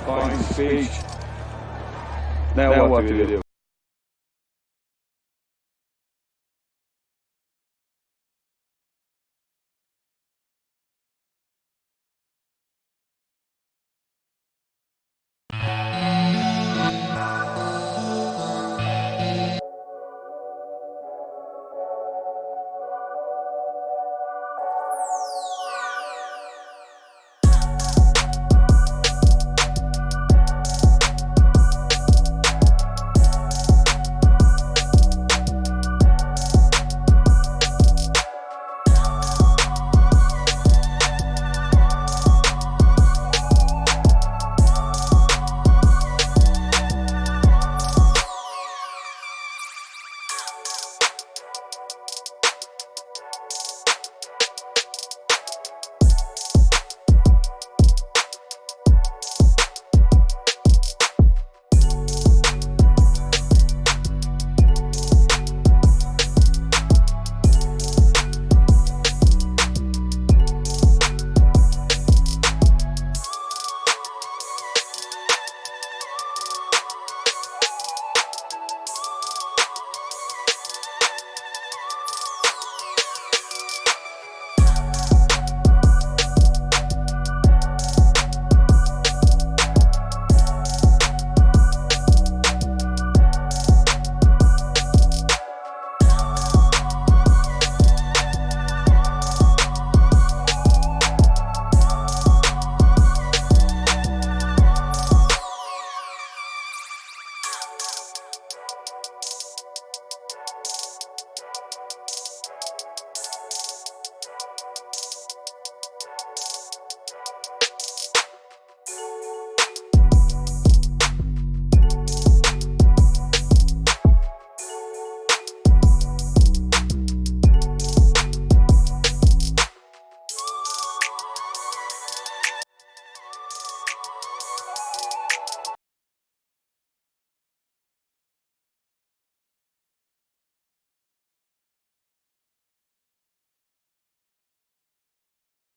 Fine speech. Now what do we do?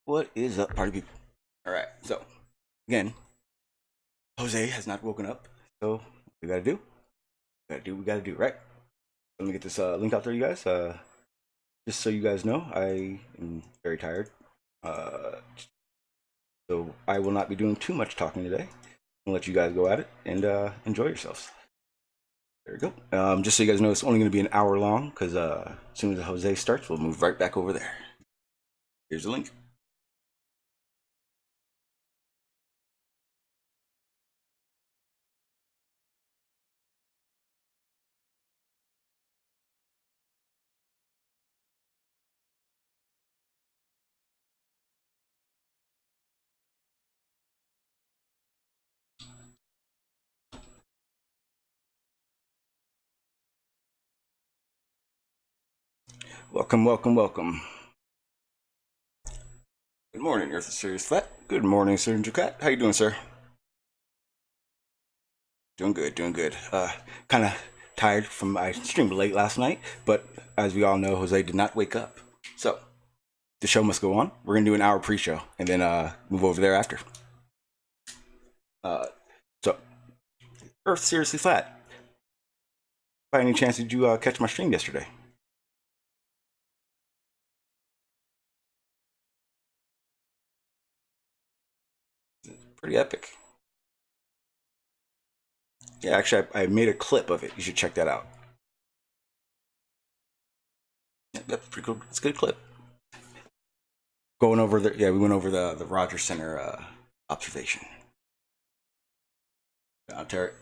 What is up, party people? All right, so again, Jose has not woken up, so what we gotta do? We gotta do, right? Let me get this link out there, you guys. Just so you guys know, I am very tired, so I will not be doing too much talking today. I'll let you guys go at it and enjoy yourselves. There we go. Just so you guys know, it's only going to be an hour long because as soon as Jose starts, we'll move right back over there. Here's the link. Welcome, welcome, welcome. Good morning, Earth is Serious Flat. Good morning, Sir Cat. How you doing, sir? Doing good, doing good. Kind of tired from I streamed late last night, but as we all know, Jose did not wake up. So the show must go on. We're gonna do an hour pre-show and then move over there after. So Earth Seriously Flat. By any chance, did you catch my stream yesterday? Pretty epic. Yeah, actually, I made a clip of it. You should check that out. Yeah, that's pretty cool. It's a good clip. Going over the we went over the Rogers Center observation. Ontario,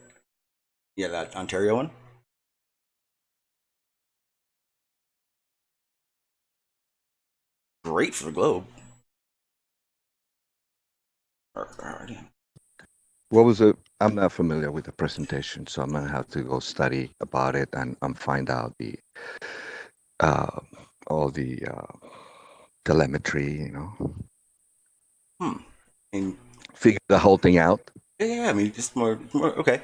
yeah, that Ontario one. Great for the Globe. What was it? I'm not familiar with the presentation, so I'm gonna have to go study about it and find out the all the telemetry, you know. And figure the whole thing out. Yeah, I mean, just more okay.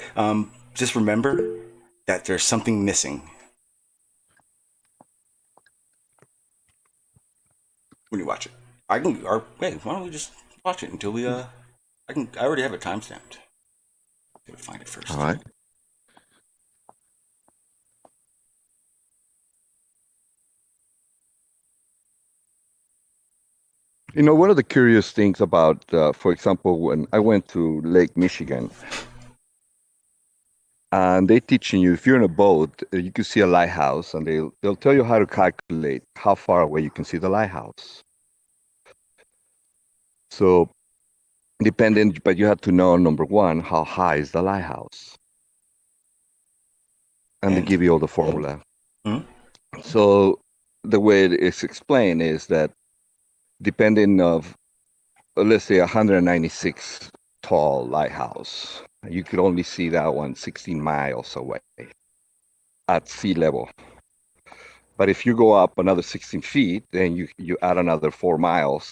Just remember that there's something missing when you watch it. I can, or wait, why don't we just watch it until we I already have it timestamped. Gotta find it first. All right. You know, one of the curious things about, for example, when I went to Lake Michigan, and they teaching you, if you're in a boat, you can see a lighthouse, and they'll tell you how to calculate how far away you can see the lighthouse. So, depending, but you have to know, number one, how high is the lighthouse, and they give you all the formula. Mm-hmm. So, the way it is explained is that depending of, let's say, 196 tall lighthouse, you could only see that one 16 miles away at sea level. But if you go up another 16 feet, then you add another 4 miles,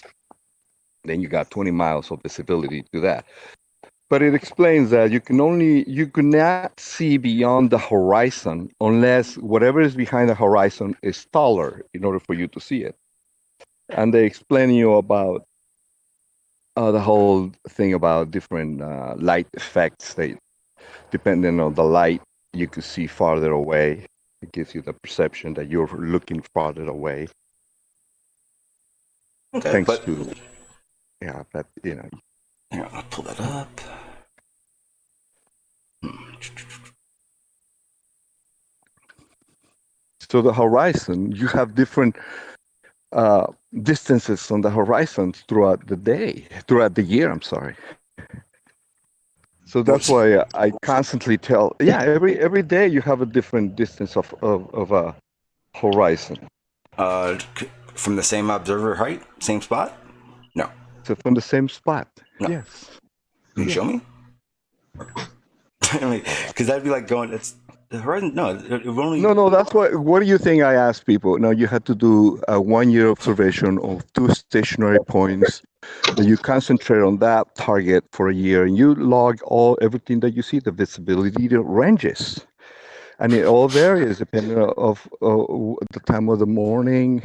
then you got 20 miles of visibility to that. But it explains that you could not see beyond the horizon unless whatever is behind the horizon is taller in order for you to see it. And they explain you about the whole thing about different light effects. They, depending on the light, you could see farther away. It gives you the perception that you're looking farther away. Okay, Thanks to, yeah, but you know. Here, I'll pull that up. So the horizon, you have different distances on the horizon throughout the year, I'm sorry. So that's why I constantly tell, every day you have a different distance of a horizon. From the same observer height, same spot? No. So from the same spot? No. Yes. Can you show me? I mean, because that'd be like going, it's the horizon. No, it only. No, that's what do you think I asked people? No, you had to do a 1 year observation of 2 stationary points. That you concentrate on that target for a year, and you log everything that you see, the visibility, the ranges, and it all varies depending of the time of the morning,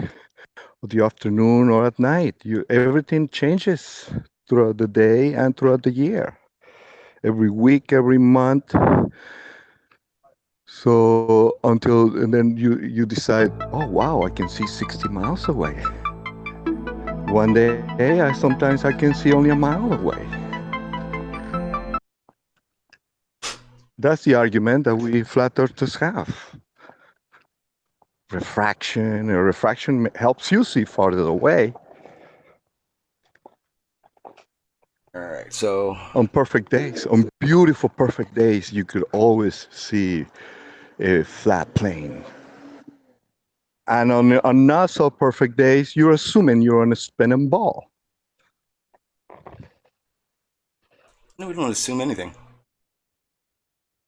or the afternoon, or at night. Everything changes throughout the day and throughout the year, every week, every month. So and then you decide, oh wow, I can see 60 miles away. One day, sometimes I can see only a mile away. That's the argument that we flat earthers have. Refraction helps you see farther away. All right, so on perfect days, on beautiful perfect days, you could always see a flat plane. And on not so perfect days, you're assuming you're on a spinning ball. no, we don't assume anything.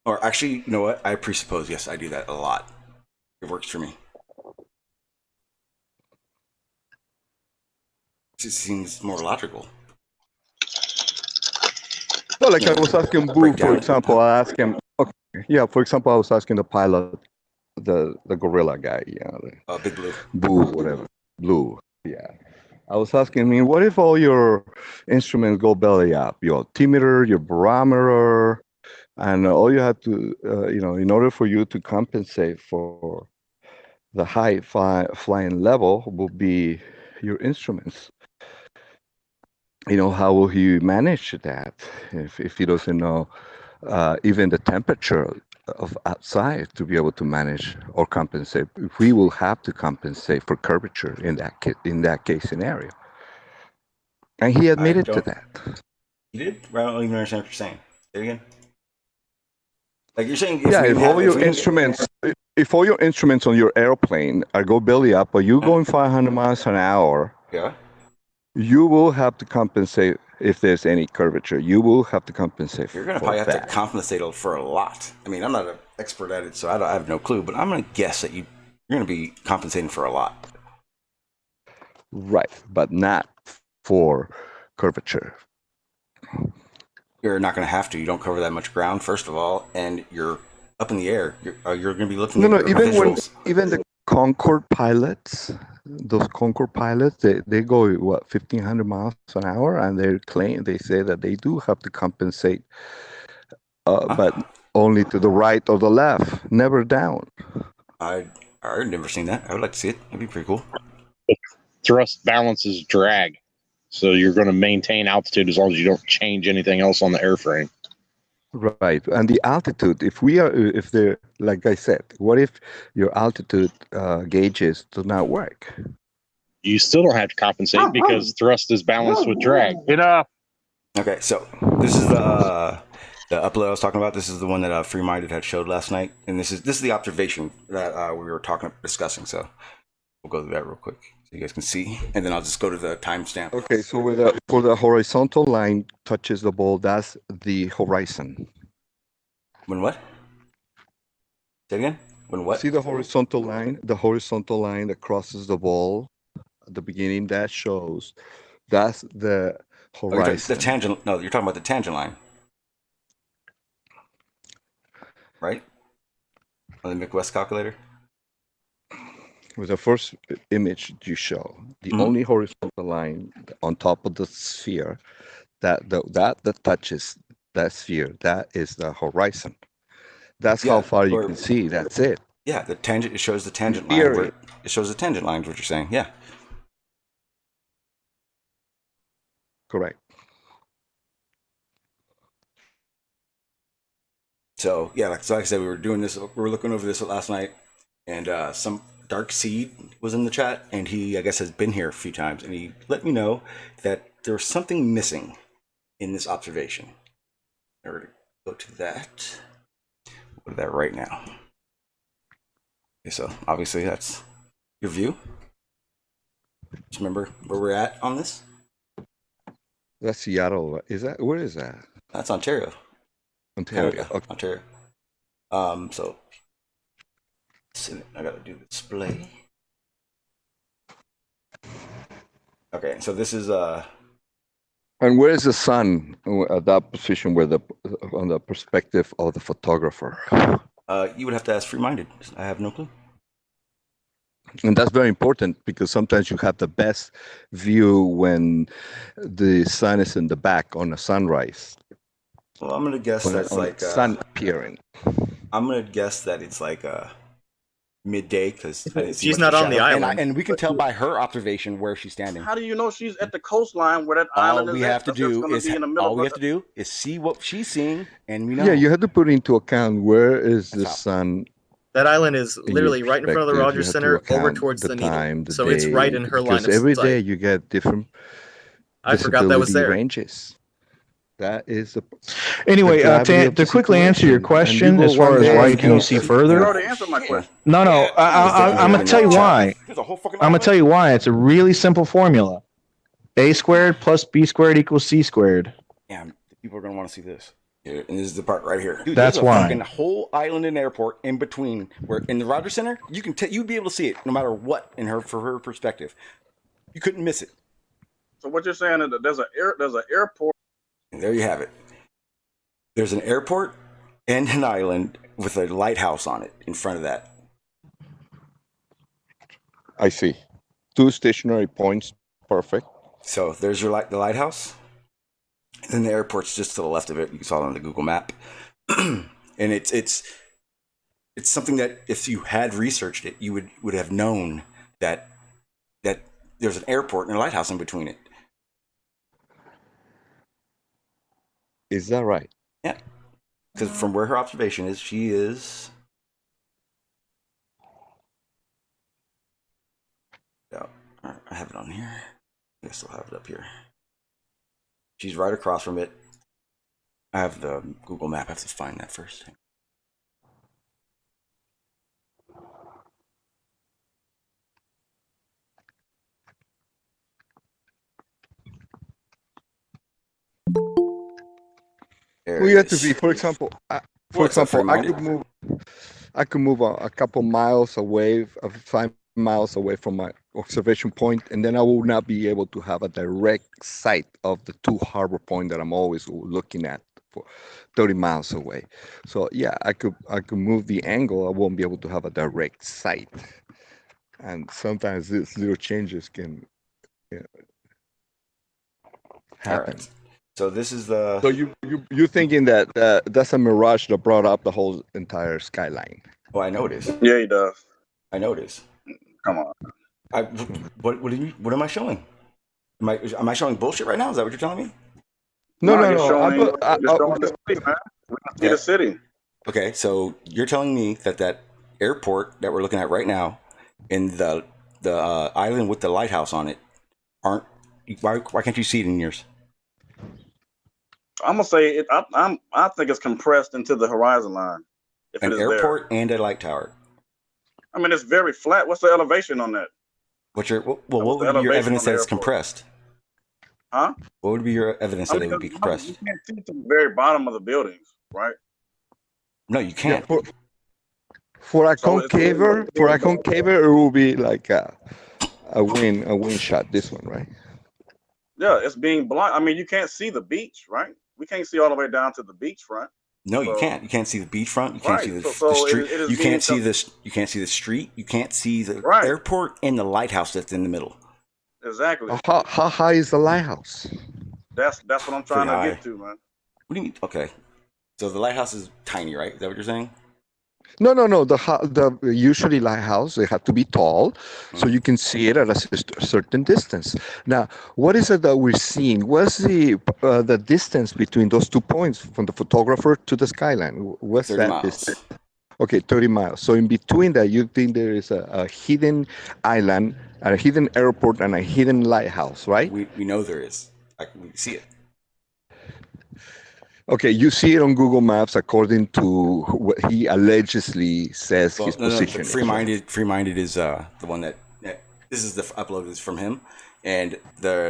Or actually, you know what? I presuppose, yes, I do that a lot. It works for me. It just seems more logical. Well, like I was asking Boo, for example, I asked him, okay, yeah, for example, I was asking the pilot, the gorilla guy, Big Blue. Boo, whatever, Blue, yeah. I was asking him, what if all your instruments go belly up? Your altimeter, your barometer, and all you have to, in order for you to compensate for the high flying level will be your instruments. How will he manage that if he doesn't know even the temperature of outside to be able to manage or compensate? We will have to compensate for curvature in that case scenario. And he admitted to that. You did? I don't even understand what you're saying. Say it again. Like you're saying, if all your instruments on your airplane are go belly up, or you're going 500 miles an hour, yeah, you will have to compensate if there's any curvature. You will have to compensate. You're going to probably have to compensate for a lot. I mean, I'm not an expert at it, so I have no clue. But I'm going to guess that you're going to be compensating for a lot. Right, but not for curvature. You're not going to have to. You don't cover that much ground, first of all, and you're up in the air. You're going to be looking at your visuals. Even the Concorde pilots, those Concorde pilots, they go 1,500 miles an hour, and they say that they do have to compensate but only to the right or the left, never down. I've never seen that. I would like to see it. That'd be pretty cool. Thrust balances drag. So you're going to maintain altitude as long as you don't change anything else on the airframe. Right, and the altitude. If they're like I said, what if your altitude gauges do not work? You still don't have to compensate because thrust is balanced with drag. Okay, so this is the upload I was talking about. This is the one that Free Minded had showed last night, and this is the observation that we were discussing. So we'll go through that real quick so you guys can see, and then I'll just go to the timestamp. Okay, so for the horizontal line touches the ball, that's the horizon. When what? Say it again. When what? See the horizontal line that crosses the ball at the beginning. That's the horizon. The tangent. No, you're talking about the tangent line, right? On the McWest calculator. With the first image you show, the only horizontal line on top of the sphere that touches that sphere, that is the horizon. That's how far you can see. That's it. Yeah, the tangent. It shows the tangent line. It shows the tangent line. What you're saying? Yeah. Correct. So yeah, like I said, we were doing this. We were looking over this last night, and some Dark Seed was in the chat, and he, I guess, has been here a few times, and he let me know that there was something missing in this observation. In order to go to that, go to that right now. Okay, so obviously that's your view. Just remember where we're at on this. That's Seattle. Where is that? That's Ontario. Ontario. Canada, okay. Ontario. So I gotta do the display. Okay, so this is And where is the sun at that position on the perspective of the photographer? You would have to ask Free Minded. I have no clue. And that's very important because sometimes you have the best view when the sun is in the back on a sunrise. Well, I'm gonna guess that's like sun appearing. I'm gonna guess that it's like midday because she's not on the island, and we can tell by her observation where she's standing. How do you know she's at the coastline where that island is? All we have to do is see what she's seeing, and we know. Yeah, you have to put into account where is the sun. That island is literally right in front of the Rogers Center, over towards the needle. So it's right in her line of sight. Because every day you get different. I forgot that was there. Ranges. That is anyway, to quickly answer your question, as far as why can you see further? You already answered my question. No, I'm gonna tell you why. I'm gonna tell you why. It's a really simple formula: a squared plus b squared equals c squared. Damn, people are gonna want to see this. Here, and this is the part right here. Dude, that's why. Fucking whole island and airport in between. Where in the Rogers Center, you can you'd be able to see it no matter what for her perspective. You couldn't miss it. So what you're saying is that there's an airport. And there you have it. There's an airport and an island with a lighthouse on it in front of that. I see. 2 stationary points. Perfect. So there's the lighthouse. And then the airport's just to the left of it. You saw it on the Google map. And it's something that if you had researched it, you would have known that there's an airport and a lighthouse in between it. Is that right? Yeah. Because from where her observation is, she is. Yeah, I have it on here. I still have it up here. She's right across from it. I have the Google map. I have to find that first. We have to be, for example, I could move a couple miles away, 5 miles away from my observation point, and then I will not be able to have a direct sight of the 2 harbor point that I'm always looking at for 30 miles away. So yeah, I could move the angle. I won't be able to have a direct sight, and sometimes these little changes can happen. Right. So this is the. So you thinking that that's a mirage that brought up the whole entire skyline? Oh, I know it is. Yeah, he does. I know it is. Come on. What am I showing? Am I showing bullshit right now? Is that what you're telling me? No. You're showing the city, man. We can see the city. Okay, so you're telling me that airport that we're looking at right now, and the island with the lighthouse on it, aren't. Why can't you see it in yours? I'm gonna say it. I think it's compressed into the horizon line. If An it is airport there. and a light tower. I mean, it's very flat. What's the elevation on that? What would be your evidence that it's compressed? Huh? What would be your evidence that it would be compressed? You can't see to the very bottom of the buildings, right? No, you can't. Yeah, for a concaver, it will be like a wind shot. This one, right? Yeah, it's being blocked. I mean, you can't see the beach, right? We can't see all the way down to the beachfront. No, you can't. You can't see the beachfront. You can't see the street. You can't see this. You can't see the street. You can't see the airport and the lighthouse that's in the middle. Exactly. How high is the lighthouse? That's what I'm trying to get to, man. What do you mean? Okay, so the lighthouse is tiny, right? Is that what you're saying? No. The usually lighthouse, they have to be tall, so you can see it at a certain distance. Now, what is it that we're seeing? What's the distance between those 2 points from the photographer to the skyline? What's 30 that miles. distance? Okay, 30 miles. So in between that, you think there is a hidden island, a hidden airport, and a hidden lighthouse, right? We know there is. We see it. Okay, you see it on Google Maps according to what he allegedly says his position. Free-minded is the one that this is the upload is from him, and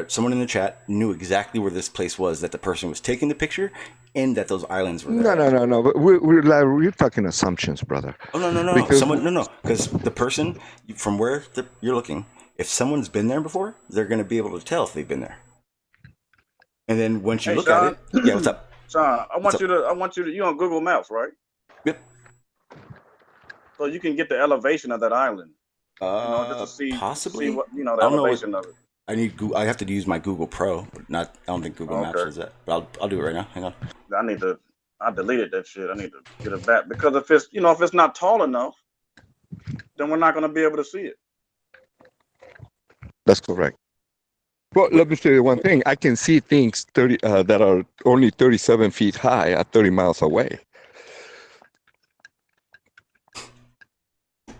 someone in the chat knew exactly where this place was, that the person was taking the picture, and that those islands were there. No. But we're talking assumptions, brother. Oh no. Because the person from where you're looking, if someone's been there before, they're going to be able to tell if they've been there. And then once you look Shawn, at it, yeah, what's up? Shawn, I want you to, you on Google Maps, right? Yep. So you can get the elevation of that island. Just to see, possibly. See what, the elevation of it. I have to use my Google Pro, but I don't think Google Maps does that. But I'll do it right now. Hang on. I deleted that shit. I need to get it back, because if it's not tall enough, then we're not going to be able to see it. That's correct. Well, let me tell you one thing. I can see things that are only 37 feet high at 30 miles away.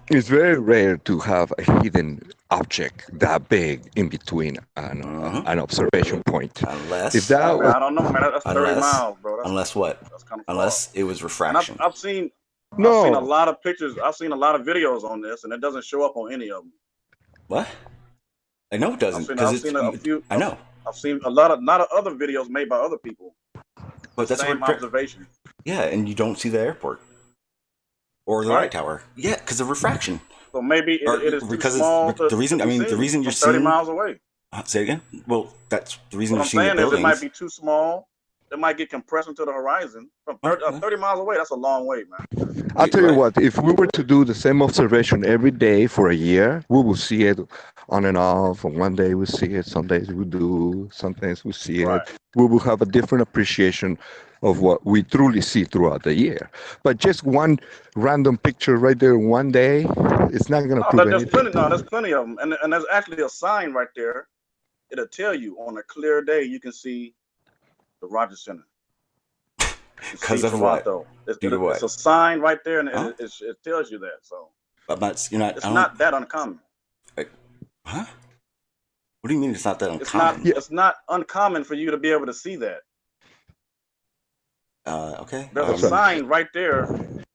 It's very rare to have a hidden object that big in between an observation point. Unless I don't know, man. That's 30 miles, bro. Unless what? That's kind of unless it was refraction. I've seen a lot of pictures. I've seen a lot of videos on this, and it doesn't show up on any of them. What? I know it doesn't. I've seen a few. I know. I've seen a lot of other videos made by other people. But that's same observation. Yeah, and you don't see the airport or the light tower. Yeah, because of refraction. So maybe it is too small. The reason you're 30 miles away. Say it again. Well, that's the reason what you're seeing the buildings. It might be too small. It might get compressed into the horizon. From 30 miles away, that's a long way, man. I'll tell you what, if we were to do the same observation every day for a year, we will see it on and off. On one day we see it, some days we do, sometimes we see it. We will have a different appreciation of what we truly see throughout the year. But just one random picture right there one day, it's not going to prove anything. There's plenty of them. And there's actually a sign right there. It'll tell you on a clear day you can see the Rogers Center. Because of what? It's a sign right there, and it tells you that. So it's not that uncommon. Huh? What do you mean it's not that uncommon? It's not uncommon for you to be able to see that. Okay. There's a sign right there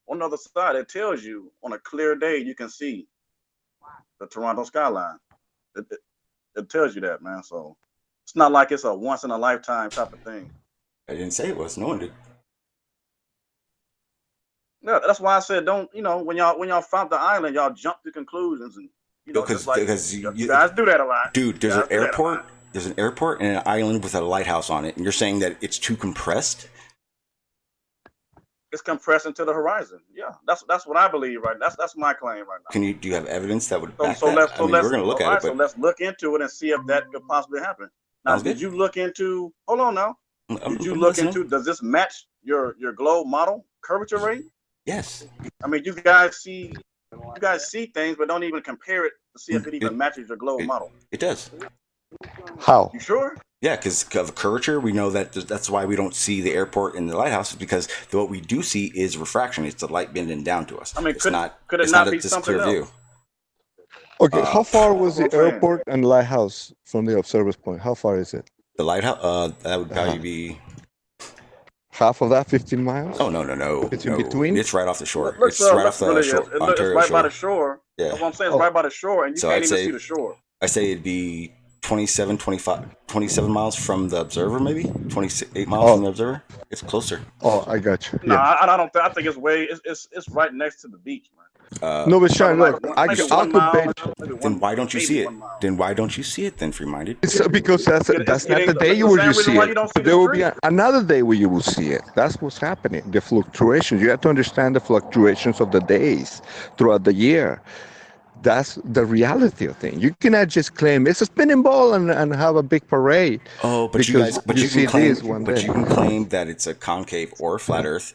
on the other side. It tells you on a clear day you can see the Toronto skyline. It tells you that, man. So it's not like it's a once in a lifetime type of thing. I didn't say it was. No one did. Yeah, that's why I said don't. When y'all found the island, y'all jump to conclusions, and because you guys do that a lot. Dude, there's an airport. There's an airport and an island with a lighthouse on it, and you're saying that it's too compressed. It's compressed into the horizon. Yeah, that's what I believe. Right, that's my claim right now. Do you have evidence that would back that? We're going to look at it. So let's look into it and see if that could possibly happen. Now, did you look into? Hold on now. Did you look into? Does this match your globe model curvature rate? Yes. I mean, you guys see things, but don't even compare it to see if it even matches your globe model. It does. How? You sure? Yeah, because of curvature, we know that that's why we don't see the airport and the lighthouse, is because what we do see is refraction. It's the light bending down to us. I mean, could it not be something else? View. Okay, how far was the airport and lighthouse from the observer's point? How far is it? The lighthouse, that would probably be half of that, 15 miles? Oh, no. It's in between? It's right off the shore. It's right off the shore. It's right by the shore. Yeah. That's what I'm saying. It's right by the shore, and you can't even see the shore. I say it'd be 27 miles from the observer, maybe 28 miles from the observer. It's closer. Oh, I got you. No, I don't think. I think it's way. It's right next to the beach, man. No, but Shawn, look, I could bet. Then why don't you see it? Then why don't you see it? Then free-minded. It's because that's not the day where you see it. There will be another day where you will see it. That's what's happening. The fluctuations. You have to understand the fluctuations of the days throughout the year. That's the reality of things. You cannot just claim it's a spinning ball and have a big parade. Oh, but you can claim that it's a concave or a flat Earth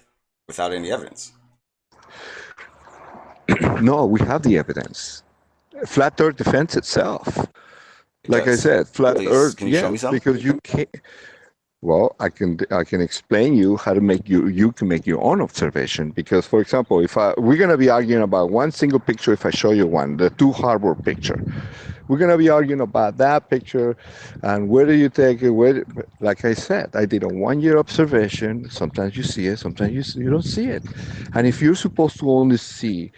without any evidence. No, we have the evidence. Flat Earth defends itself. I said, flat Earth. Can you show me some? Because you can't. Well, I can explain you how to make you can make your own observation. Because, for example, we're gonna be arguing about one single picture. If I show you one, the two harbor picture, we're gonna be arguing about that picture, and where do you take it? Like I said, I did a 1 year observation. Sometimes you see it, sometimes you don't see it. And if you're supposed to only see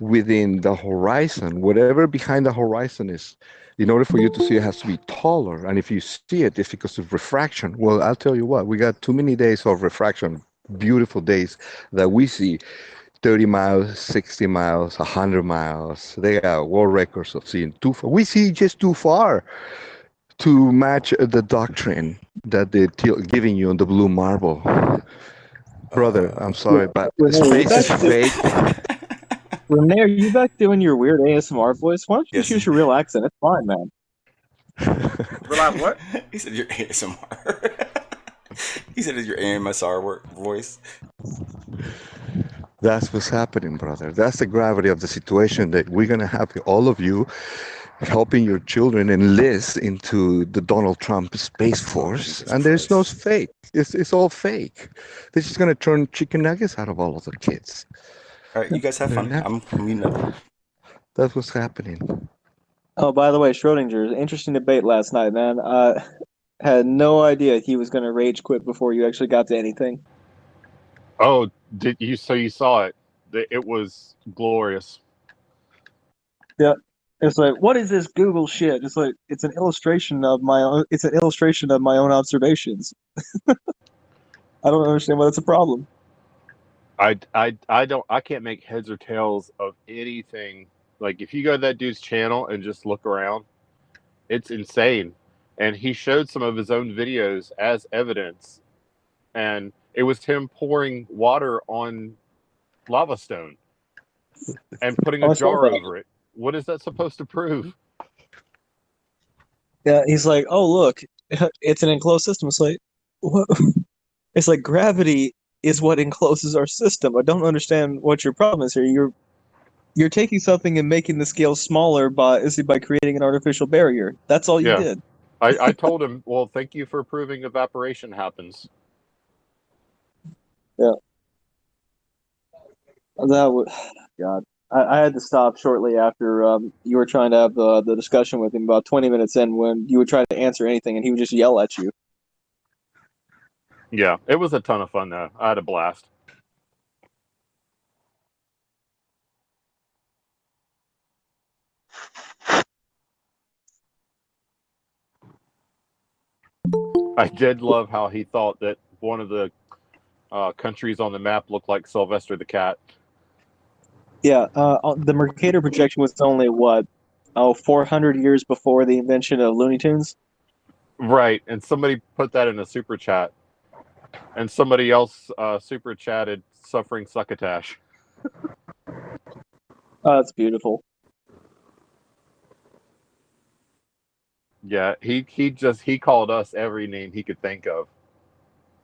within the horizon, whatever behind the horizon is, in order for you to see it, has to be taller. And if you see it, it's because of refraction. Well, I'll tell you what, we got too many days of refraction, beautiful days that we see 30 miles, 60 miles, 100 miles. They got world records of seeing too far. We see just too far to match the doctrine that they're giving you on the blue marble. Brother, I'm sorry, but space is fake. Renee, are you back doing your weird ASMR voice? Why don't you just use your real accent? It's fine, man. Realize what? He said your ASMR. He said it's your AMSR voice. That's what's happening, brother. That's the gravity of the situation, that we're going to have all of you helping your children enlist into the Donald Trump Space Force. And there's no fake. It's all fake. They're just going to turn chicken nuggets out of all of the kids. All right, you guys have fun. I'm meeting up. That's what's happening. Oh, by the way, Schrodinger, interesting debate last night, man. Had no idea he was going to rage quit before you actually got to anything. Oh, did you? So you saw it? It was glorious. Yeah, it's like, what is this Google shit? It's like it's an illustration of my own. It's an illustration of my own observations. I don't understand why that's a problem. I can't make heads or tails of anything. Like, if you go to that dude's channel and just look around, it's insane. And he showed some of his own videos as evidence, and it was him pouring water on lava stone and putting a jar over it. What is that supposed to prove? Yeah, he's like, oh look, it's an enclosed system. It's like, what? It's like gravity is what encloses our system. I don't understand what your problem is here. You're taking something and making the scale smaller by creating an artificial barrier. That's all you did. I told him, well, thank you for proving evaporation happens. Yeah. That would, God. I had to stop shortly after you were trying to have the discussion with him, about 20 minutes in, when you were trying to answer anything and he would just yell at you. Yeah, it was a ton of fun, though. I had a blast. I did love how he thought that one of the countries on the map looked like Sylvester the Cat. Yeah, the Mercator projection was only, 400 years before the invention of Looney Tunes? Right, and somebody put that in a super chat. And somebody else super chatted suffering succotash. Oh, that's beautiful. Yeah, he called us every name he could think of.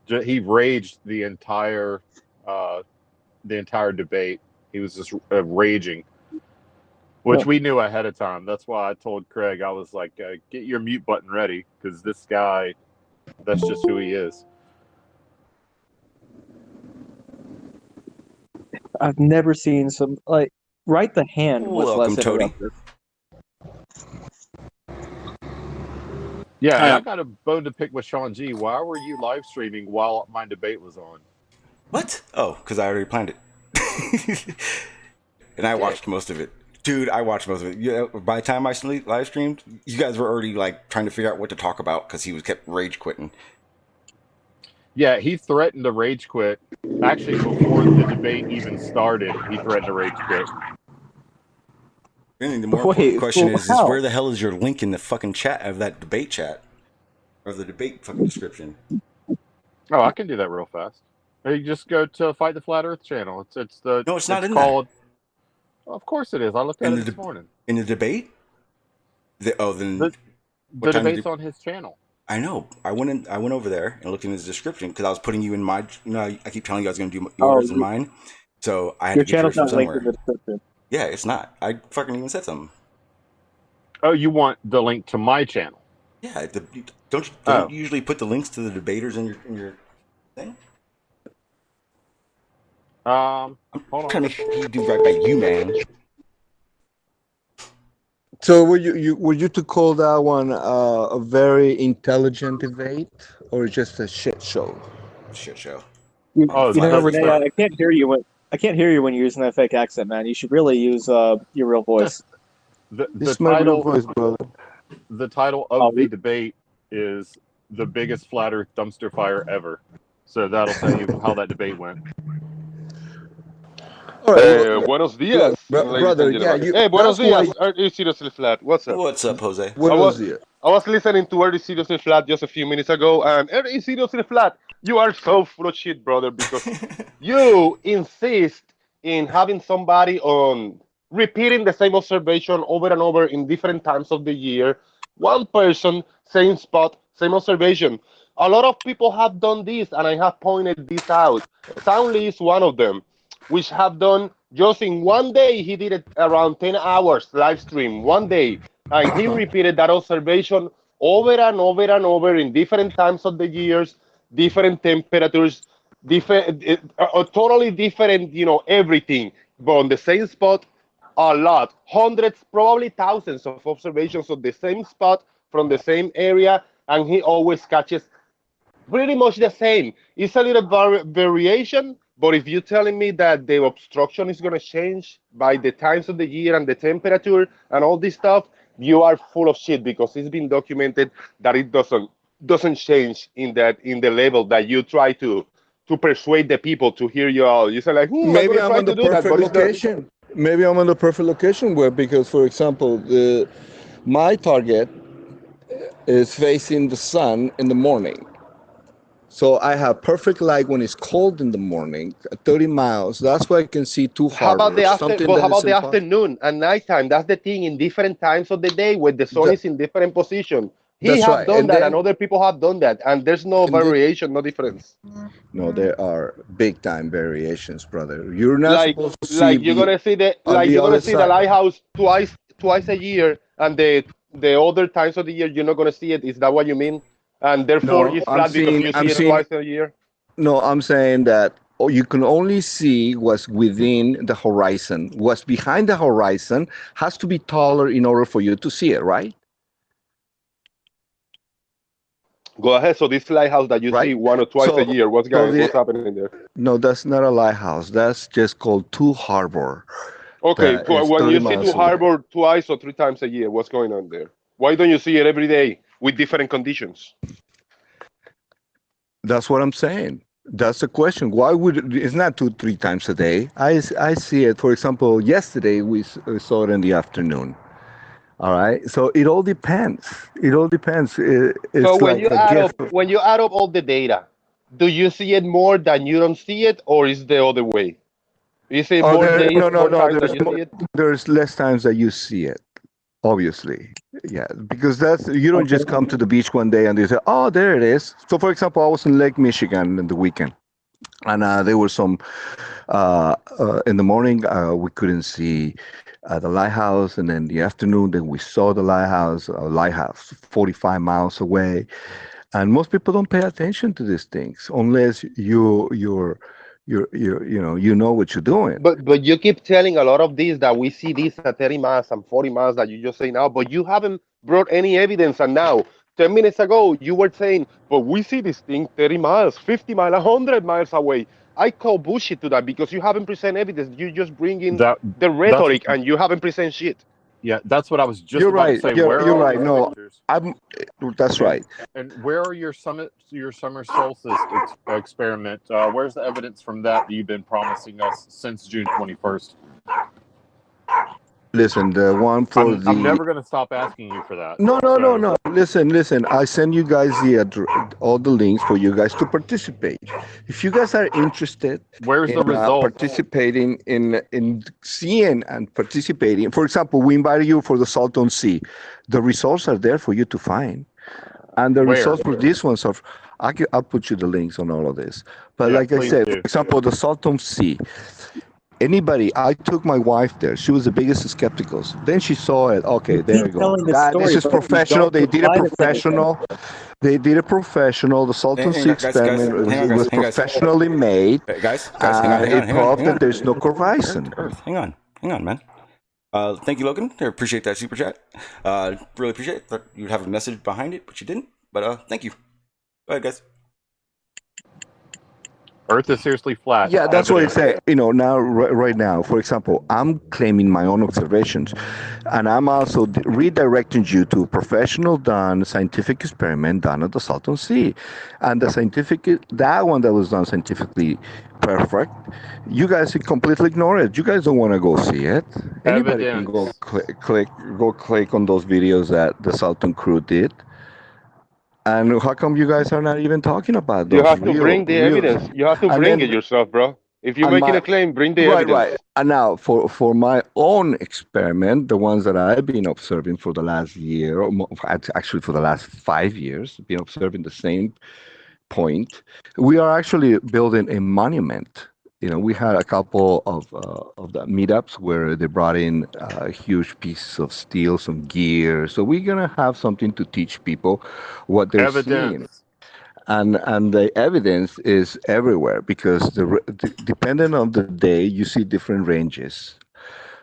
He raged the entire debate. He was just raging, which we knew ahead of time. That's why I told Craig, I was like, get your mute button ready, because this guy, that's just who he is. I've never seen some, like, right the hand was Welcome, less Toady. interruptive. Yeah, I got a bone to pick with Sean G. Why were you live streaming while my debate was on? What? Oh, because I already planned it. And I watched most of it. Dude, I watched most of it. Yeah, by the time I live streamed, you guys were already like trying to figure out what to talk about because he kept rage quitting. Yeah, he threatened to rage quit. Actually, before the debate even started, he threatened to rage quit. And the more important question is where the hell is your link in the fucking chat of that debate chat? Or the debate fucking description? Oh, I can do that real fast. You just go to Fight the Flat Earth channel. It's not in called, there. Of course it is. I looked at it this morning. In the debate? The debate's on his channel. I know. I went over there and looked in his description because I was putting you in my. I keep telling you I was going to do yours and mine, so I had to get yours from somewhere. Your channel's not linked in the description. Yeah, it's not. I fucking even said something. Oh, you want the link to my channel? Yeah. Don't you usually put the links to the debaters in your thing? Hold on. Trying to do right by you, man. So were you to call that one a very intelligent debate or just a shit show? Shit show. You know, Renee, I can't hear you when you're using that fake accent, man. You should really use your real voice. This is my real voice, brother. The title of the debate is "The Biggest Flat Earth Dumpster Fire Ever," so that'll tell you how that debate went. Buenos dias, brother. Yeah, hey, buenos dias. Are you seriously flat? What's up? What's up, Jose? I was listening to Are You Seriously Flat just a few minutes ago, and Are You Seriously Flat? You are so full of shit, brother, because you insist in having somebody on repeating the same observation over and over in different times of the year. One person, same spot, same observation. A lot of people have done this, and I have pointed this out. Soundly is one of them, which have done just in one day. He did it around 10 hours live stream, one day. And he repeated that observation over and over and over in different times of the years, different temperatures, totally different, everything. But on the same spot, a lot. Hundreds, probably thousands of observations of the same spot from the same area. And he always catches pretty much the same. It's a little variation. But if you're telling me that the obstruction is going to change by the times of the year and the temperature and all this stuff, you are full of shit, because it's been documented that it doesn't change in the level that you try to persuade the people to hear you out. You say like, maybe I'm on the perfect location. Maybe I'm on the perfect location because, for example, my target is facing the sun in the morning. So I have perfect light when it's cold in the morning, 30 miles. That's why I can see two harbors. How about the afternoon and nighttime? That's the thing, in different times of the day when the sun is in different position. He have done that, and other people have done that, and there's no variation, no difference. No, there are big time variations, brother. You're not supposed to see. Like you're gonna see the lighthouse twice a year, and the other times of the year you're not gonna see it. Is that what you mean? And therefore it's flat because you see it twice a year? No, I'm saying that you can only see what's within the horizon. What's behind the horizon has to be taller in order for you to see it, right? Go ahead. So this lighthouse that you see one or twice a year, what's happening there? No, that's not a lighthouse. That's just called Two Harbor. Okay, when you see Two Harbor twice or three times a year, what's going on there? Why don't you see it every day with different conditions? That's what I'm saying. That's the question. Why would it's not 2-3 times a day? I see it. For example, yesterday we saw it in the afternoon. All right. So it all depends. It all depends. So when you add up all the data, do you see it more than you don't see it, or is the other way? Is it more days, more times that you see it? There's less times that you see it. obviously. Yeah, because that's you don't just come to the beach one day and they say, "Oh, there it is." So, for example, I was in Lake Michigan in the weekend, and there were some in the morning we couldn't see the lighthouse, and then in the afternoon then we saw the lighthouse 45 miles away. And most people don't pay attention to these things unless you know what you're doing. But you keep telling a lot of these that we see this at 30 miles and 40 miles that you just say now, but you haven't brought any evidence. And now, 10 minutes ago, you were saying, but we see this thing 30 miles, 50 miles, 100 miles away. I call bullshit to that because you haven't presented evidence. You just bring in the rhetoric and you haven't presented shit. Yeah, that's what I was just You're about right. to say. You're right. No, pictures? that's right. And where are your summer solstice experiment? Where's the evidence from that you've been promising us since June 21st? Listen, the one for I'm never going to stop asking you for that. No. Listen. I send you guys all the links for you guys to participate. If you guys are interested, where's the result? Participating in seeing and participating. For example, we invited you for the Salton Sea. The results are there for you to find, and the results for these ones are. I'll put you the links on all of this. But like I said, for example, the Salton Sea. I took my wife there. She was the biggest skeptical. Then she saw it. Okay, there you go. This is professional. They did a professional. The Salton Sea experiment was professionally made. Guys, hang proved that there's no horizon. Hang on, man. Thank you, Logan. I appreciate that super chat. Really appreciate it. Thought you'd have a message behind it, but you didn't. But thank you. Go ahead, guys. Earth is seriously flat. Yeah, that's what I say. Now, right now, for example, I'm claiming my own observations, and I'm also redirecting you to a professional done scientific experiment done at the Salton Sea, and that one that was done scientifically perfect. You guys completely ignore it. You guys don't want to go see it. Anybody can go click on those videos that the Salton crew did. And how come you guys are not even talking about those? You have to bring the evidence. You have to bring it yourself, bro. If you're making a claim, bring the evidence. Right. And now, for my own experiment, the ones that I've been observing for the last year, or actually for the last 5 years, been observing the same point. We are actually building a monument. We had a couple of the meetups where they brought in huge pieces of steel, some gear. So we're gonna have something to teach people what they're seeing, and the evidence is everywhere because depending on the day, you see different ranges.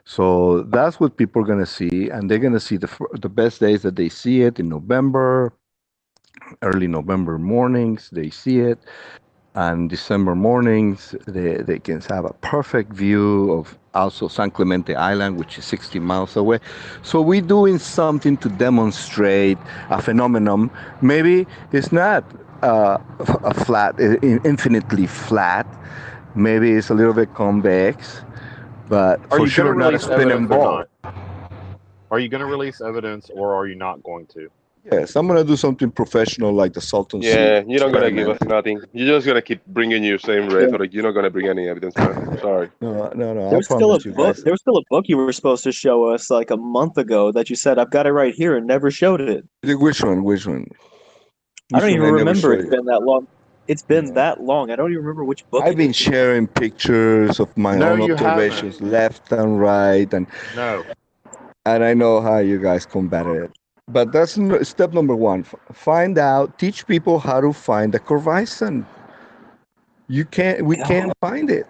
So that's what people are gonna see, and they're gonna see the best days that they see it in November, early November mornings. They see it. And December mornings, they can have a perfect view of also San Clemente Island, which is 60 miles away. So we're doing something to demonstrate a phenomenon. Maybe it's not a flat, infinitely flat. Maybe it's a little bit convex, but for sure not a spinning ball. Are you going to release evidence, or are you not going to? Yes, I'm going to do something professional like the Salton Sea. Yeah, you're not going to give us nothing. You're just going to keep bringing your same rhetoric. You're not going to bring any evidence, man. Sorry. No. There's still a book. There was still a book you were supposed to show us like a month ago that you said, I've got it right here, and never showed it. Which one? I don't even remember. It's been that long. It's been that long. I don't even remember which book. I've been sharing pictures of my own observations, left and right, and I know how you guys combat it. But that's step number one. Find out, teach people how to find the horizon. We can't find it.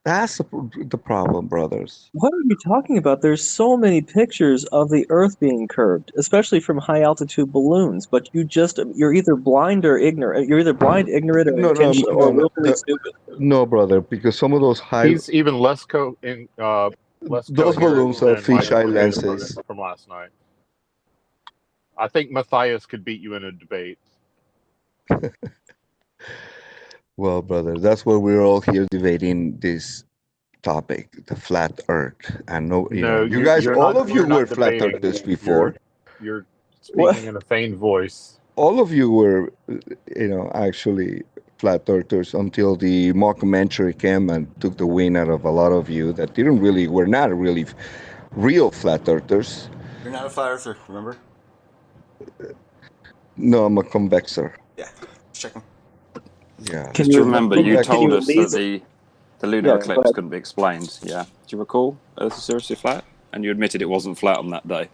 That's the problem, brothers. What are you talking about? There's so many pictures of the Earth being curved, especially from high altitude balloons. But you're either blind or ignorant. You're either blind, ignorant, or willfully stupid. No, brother, because some of those he's even less those balloons are fisheye lenses from last night. I think Matthias could beat you in a debate. Well, brother, that's why we're all here debating this topic, the flat Earth. And you guys, all of you were flat earthers before. You're speaking in a feigned voice. All of you were, actually flat earthers until the mockumentary came and took the wind out of a lot of you that were not really real flat earthers. You're not a flat earther, remember? No, I'm a convexer. Yeah, just checking. Yeah. Can Just you remember, Can you you told at us that least? the lunar Yeah, go eclipse ahead. couldn't be explained. Yeah. Do you recall? Earth is seriously flat, and you admitted it wasn't flat on that day.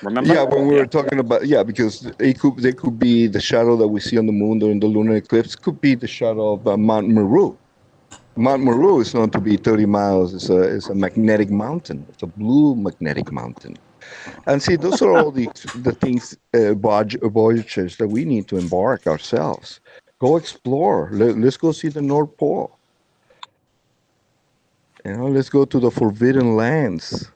Remember? Yeah, when we were talking about because they could be the shadow that we see on the moon during the lunar eclipse. Could be the shadow of Mount Meru. Mount Meru is known to be 30 miles. It's a magnetic mountain. It's a blue magnetic mountain. And see, those are all the things, voyages that we need to embark ourselves. Go explore. Let's go see the North Pole. Let's go to the forbidden lands.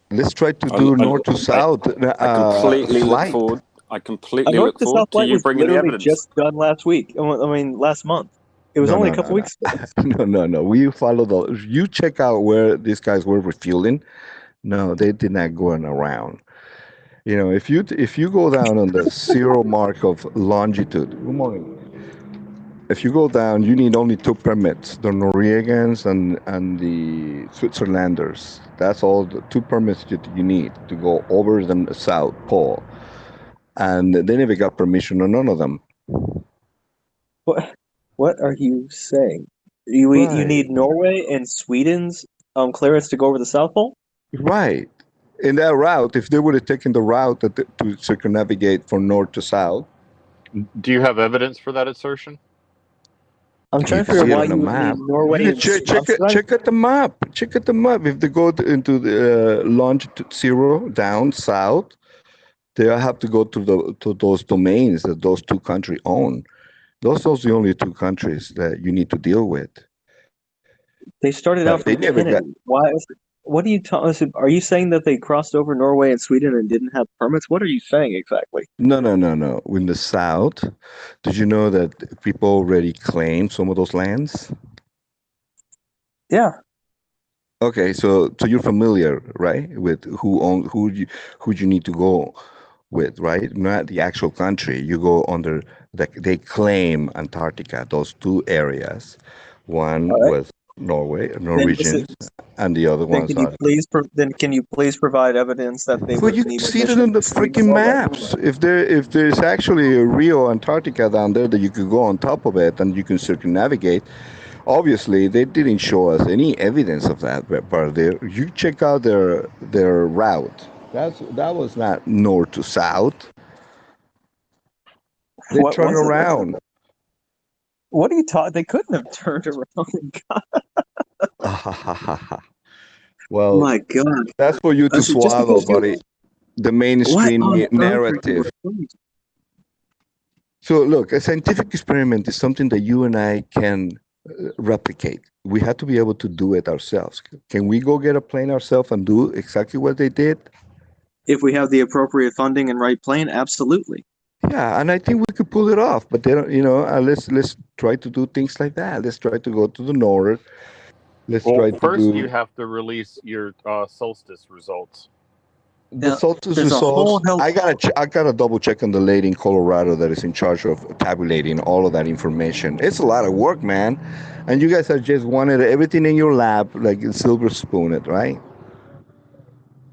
Let's try to do north to south I completely look flight. forward. I A completely north look to south forward to flight you was bringing the literally evidence. just done last week. I mean, last month. It was only a couple weeks ago. No. We follow you check out where these guys were refueling. No, they did not go around. If you go down on the zero mark of longitude, good morning. If you go down, you need only 2 permits: the Norwegians and the Switzerlanders. That's all the 2 permits that you need to go over the South Pole, and they never got permission on none of them. What are you saying? You need Norway and Sweden's clearance to go over the South Pole? Right. In that route, if they would have taken the route to circumnavigate from north to south. Do you have evidence for that assertion? I'm trying to figure out why you would need Norway and check at the map. Check at the map. If they go into the longitude 0 down south, they have to go to those domains that those 2 countries own. Those are the only 2 countries that you need to deal with. They started out from Canada. Why? What are you talking? Are you saying that they crossed over Norway and Sweden and didn't have permits? What are you saying exactly? No. In the south, did you know that people already claim some of those lands? Yeah. Okay, so you're familiar, right, with who you need to go with, right? Not the actual country. You go under they claim Antarctica. Those 2 areas. One was Norwegians, and the other ones are. Can you please provide evidence that they Well, would you need see it on the freaking maps. If there's actually a real Antarctica down there that you could go on top of it and you can circumnavigate. Obviously, they didn't show us any evidence of that part there. You check out their route. That was not north to south. They turned around. What are you talking? They couldn't have turned around. Well, my God, that's for you to swallow, buddy. The mainstream narrative. So, look, a scientific experiment is something that you and I can replicate. We have to be able to do it ourselves. Can we go get a plane ourselves and do exactly what they did? If we have the appropriate funding and right plane, absolutely. Yeah, and I think we could pull it off. But they don't, let's try to do things like that. Let's try to go to the north. Let's try to first do. You have to release your solstice results. The solstice results. I gotta double check on the lady in Colorado that is in charge of tabulating all of that information. It's a lot of work, man, and you guys are just wanted everything in your lap like a silver spoon, it right?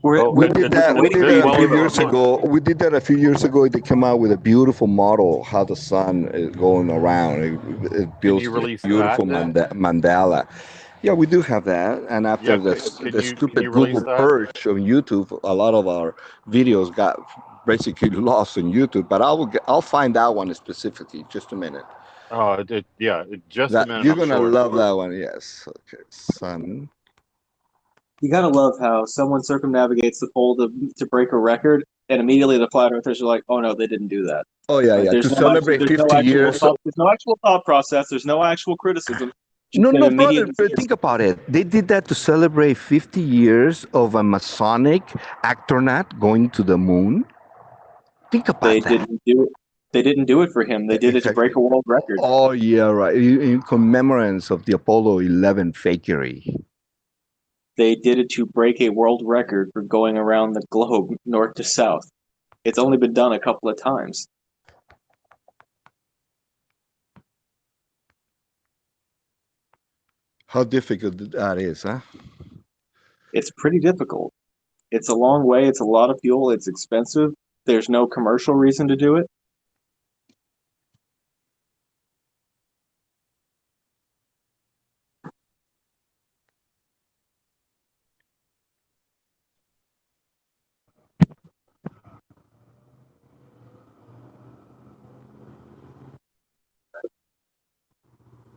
We did that a few years ago. We did that a few years ago. They came out with a beautiful model how the sun is going around. It builds this beautiful mandala. Yeah, we do have that. And after the stupid Google purge on YouTube, a lot of our videos got basically lost on YouTube. But I'll find that one specifically. Just a minute. Oh, just a minute. You're gonna love that one. Yes. Okay, sun. You gotta love how someone circumnavigates the pole to break a record, and immediately the flat earthers are like, "Oh no, they didn't do that." Oh yeah, yeah. To celebrate 50 years. There's no actual thought process. There's no actual criticism. No, brother, think about it. They did that to celebrate 50 years of a Masonic astronaut going to the moon. Think about that. They didn't do it for him. They did it to break a world record. Oh, yeah, right. In commemorance of the Apollo 11 fakery. They did it to break a world record for going around the globe north to south. It's only been done a couple of times. How difficult that is, huh? It's pretty difficult. It's a long way. It's a lot of fuel. It's expensive. There's no commercial reason to do it.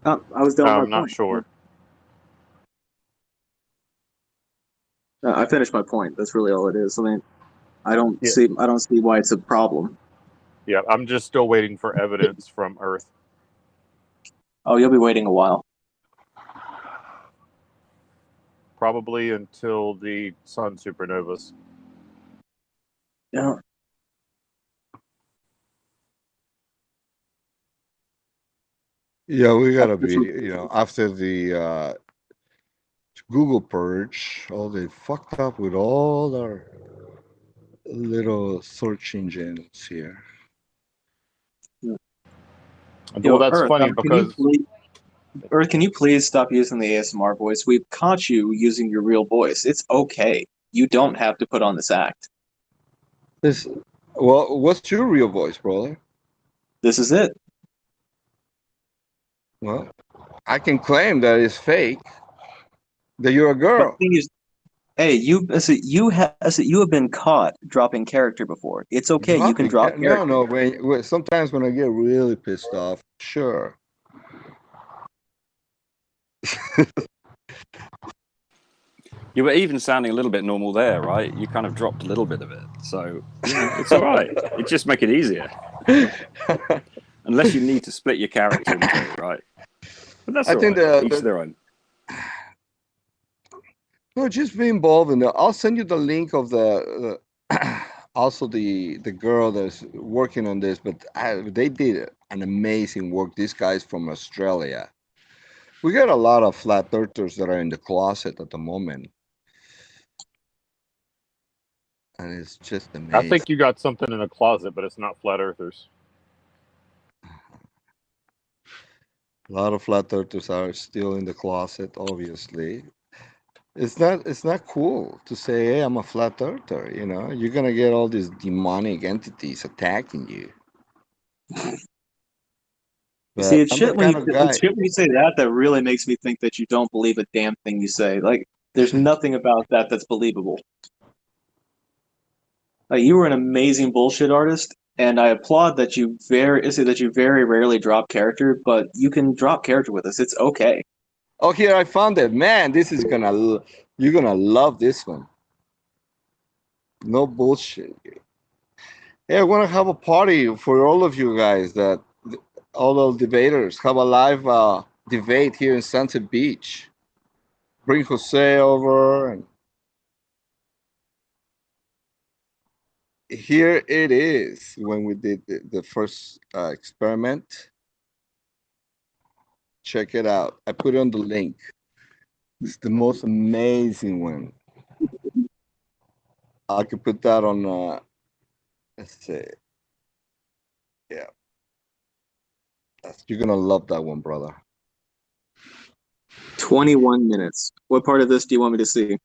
I was done with my I'm not point. sure. I finished my point. That's really all it is. I mean, I don't see why it's a problem. Yeah, I'm just still waiting for evidence from Earth. Oh, you'll be waiting a while. Probably until the sun supernovas. Yeah. Yeah, we gotta be, after the Google purge, they fucked up with all our little search engines here. Yeah. Well, that's funny because Earth, can you please stop using the ASMR voice? We've caught you using your real voice. It's okay. You don't have to put on this act. Well, what's your real voice, brother? This is it. Well, I can claim that it's fake. That you're a girl. The thing is, hey, you have been caught dropping character before. It's okay. You can drop character. No. Sometimes when I get really pissed off, sure. You were even sounding a little bit normal there, right? You kind of dropped a little bit of it, so it's all right. It just make it easier, unless you need to split your character into it, right? But that's all right. Each their own. No, just be involved in it. I'll send you the link of the also the girl that's working on this. But they did an amazing work. These guys from Australia. We got a lot of flat earthers that are in the closet at the moment, and it's just amazing. I think you got something in the closet, but it's not flat earthers. A lot of flat earthers are still in the closet, obviously. It's not cool to say, hey, I'm a flat earther, You're gonna get all these demonic entities attacking you. You see, it's shit when you say that really makes me think that you don't believe a damn thing you say. Like, there's nothing about that that's believable. Like, you were an amazing bullshit artist, and I applaud that you very rarely drop character, but you can drop character with us. It's okay. Oh, here I found it. Man, you're gonna love this one. No bullshit. Hey, I want to have a party for all of you guys, all the debaters. Have a live debate here in Sunset Beach. Bring Jose over. And here it is when we did the first experiment. Check it out. I put it on the link. It's the most amazing one. I could put that on, let's see. Yeah. You're going to love that one, brother. 21 minutes. What part of this do you want me to see?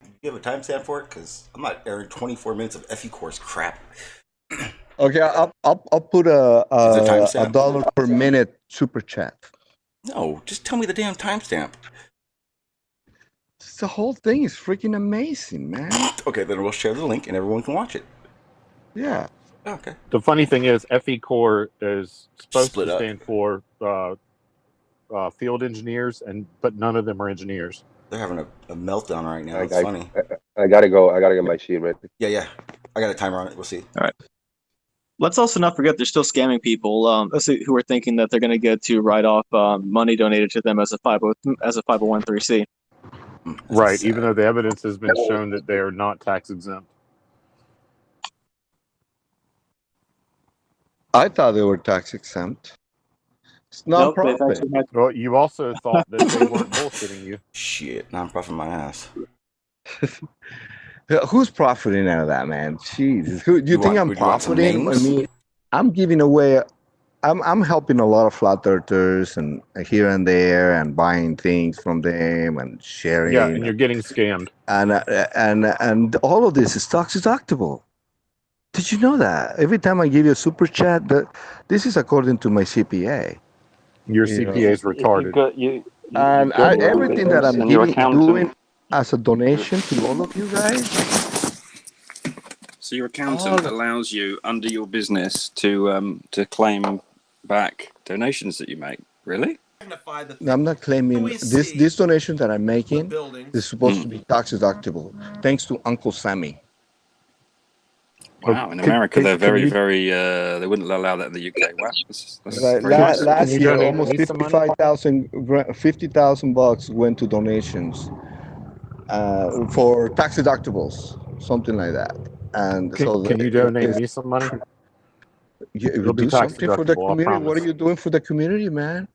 Do you have a timestamp for it? Because I'm not airing 24 minutes of FE course crap. Okay, I'll put a $1 per minute super chat. No, just tell me the damn timestamp. The whole thing is freaking amazing, man. Okay, then we'll share the link and everyone can watch it. Yeah. Okay. The funny thing is, FE Core is supposed to stand for field engineers, but none of them are engineers. They're having a meltdown right now. It's funny. I gotta go. I gotta get my sheet ready. Yeah. I got a timer on it. We'll see. All right. Let's also not forget they're still scamming people who are thinking that they're going to get to write off money donated to them as a 501(c). Right, even though the evidence has been shown that they are not tax exempt. I thought they were tax exempt. It's non-profit. Well, you also thought that they weren't bullshitting you. Shit, non-profit my ass. Who's profiting out of that, man? Jesus, do you think I'm profiting? I mean, I'm giving away I'm helping a lot of flat earthers and here and there and buying things from them and sharing. Yeah, and you're getting scammed. And all of this is tax deductible. Did you know that? Every time I give you a super chat, this is according to my CPA. Your CPA is retarded. And everything that I'm doing as a donation to all of you guys. So your accountant allows you under your business to claim back donations that you make. Really? I'm not claiming this donation that I'm making is supposed to be tax deductible, thanks to Uncle Sammy. Wow, in America they're very, they wouldn't allow that in the UK. Wow, that's last year, almost 50,000 bucks went to donations for tax deductibles, something like that. And can you donate me some money? You do something for the community. What are you doing for the community, man?